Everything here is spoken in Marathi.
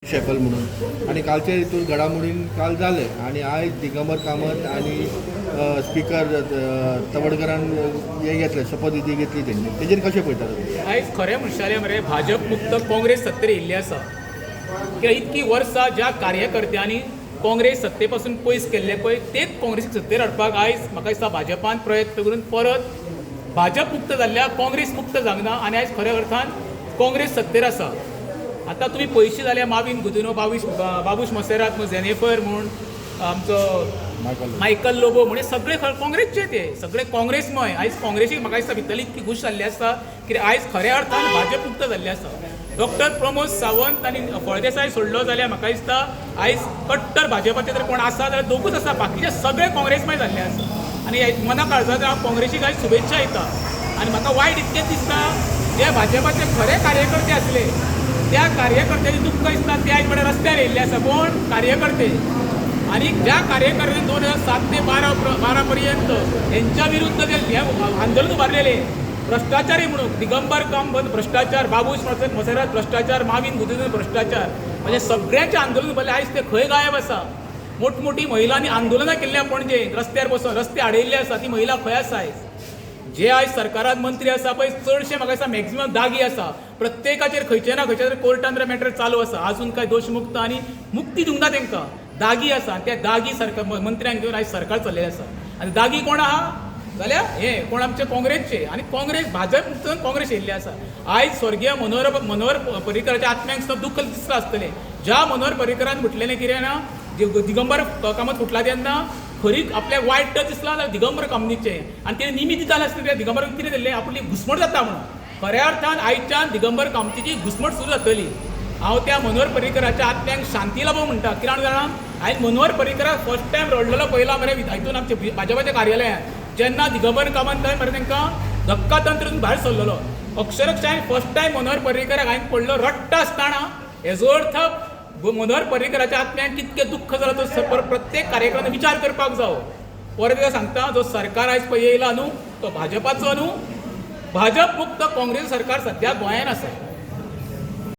शेफल म्हणून आणि कालच्या हितून घडामोडीन काल झाले आणि आयज दिगंबर कामत आणि स्पीकर तवडकरान हे घेतले शपथविधी घेतली त्यांनी तेजेर कशें पळयतात आयज खरें म्हणशालें मरे भाजप मुक्त काँग्रेस सत्तेर येयल्ली आसा कित्याक इतकी वर्सां ज्या कार्यकर्त्यांनी काँग्रेस सत्ते पासून पयस केल्ले पळय तेच काँग्रेसीक सत्तेर हाडपाक आयज म्हाका दिसता भाजपान प्रयत्न करून परत भाजप मुक्त जाल्ल्या काँग्रेस मुक्त जावना आनी आयज खऱ्या अर्थान काँग्रेस सत्तेर आसा. आतां तुमी पयशे जाल्या मावीन गुदिनो बाबूश मसेरात जेनेफर म्हूण आमचो मायकल लोबो म्हणजे सगळे काँग्रेसचे ते सगळे काँग्रेसमय आयज काँग्रेसीक म्हाका दिसता भितरली इतकी खूश जाल्ली आसा कित्याक आयज खऱ्या अर्थान भाजप मुक्त जाल्ले आसा. डॉक्टर प्रमोद सावंत आनी फळदेसाय सोडलो जाल्यार म्हाका दिसता आयज कट्टर भाजपाचे जर कोण आसा जाल्यार दोगूच आसा बाकीचे सगळे काँग्रेसमय जाल्ले आसा आनी मना काळजात हांव काँग्रेसीक आयज शुभेच्छा दिता. आनी म्हाका वायट इतकेंच दिसता जे भाजपाचे खरे कार्यकर्ते आसले त्या कार्यकर्त्यांनी दुःख दिसता ते आयज म्हळ्यार रस्त्यार येयल्ले आसा कोण कार्यकर्ते आनी ज्या कार्यकर्त्यांनी 2007 ते 12 पर्यंत हेंच्या विरुद्ध जे आंदोलन उबारलेले भ्रष्टाचारी म्हणून दिगंबर कामत भ्रष्टाचार बाबूश मसेरात भ्रष्टाचार मावीन गुदिनो भ्रष्टाचार म्हणजे सगळ्यांचे आंदोलन उबारले आयज ते खंय गायब आसा. मोठमोठी महिलांनी आंदोलनां केल्ल्या पणजे रस्त्यार बसून रस्ते आडयल्ले आसा ती महिला खंय आसा आयज जे आयज सरकारात मंत्री आसा पळय चडशे म्हाका दिसता मॅक्झिमम दागी आसा प्रत्येकाचेर खंयचे ना खंयचे तरी कोर्टान मॅटर चालू आसा अजून काय दोशमुक्त आनी मुक्ती दिवंक ना तांकां दागी आसा त्या दागी सरकार मंत्र्यांक घेवन आयज सरकार चल्लेलें आसा. आनी दागी कोण आहा जाल्यार हे कोण आमचे काँग्रेसचे आनी काँग्रेस भाजप मुक्त काँग्रेस येयल्ली आसा. आयज स्वर्गीय मनोहर पर्रीकराच्या आत्म्यांक सुद्दां दुख्ख दिसता आसतलें ज्या मनोहर पर्रीकरान म्हटलेलें कितें ना दिगंबर कामत फुटला तेन्ना खरी आपल्याक वायट दिसला जाल्यार दिगंबर कामतीचें आनी तेणें निमित्त दितालें आसलें दिगंबर कितें दिल्लें आपली घुसमट जाता म्हणून खऱ्या अर्थान आयच्यान दिगंबर कामतीची घुसमट सुरू जातली. हांव त्या मनोहर पर्रीकराच्या आत्म्यांक शांती लाभो म्हणटा कित्याक जाणां आयज मनोहर पर्रीकराक फर्स्ट टायम रडलेलो पयला मरे हितून आमच्या भाजपाच्या कार्यालयात जेन्ना दिगंबर कामत मरे तांकां धक्का तंत्रून भायर सरलेलो अक्षरशः फर्स्ट टायम मनोहर पर्रीकराक हांवें पडलो रडटा आसतना हेजो अर्थ मनोहर पर्रीकराच्या आत्म्याक कितकें दुख्ख जालां तो प्रत्येक कार्यक्रमांत विचार करपाक जावो. परत एकदां सांगता जो सरकार आयज पळय येयला न्हू तो भाजपाचो न्हू भाजप मुक्त काँग्रेस सरकार सद्या गोंयांत आसा.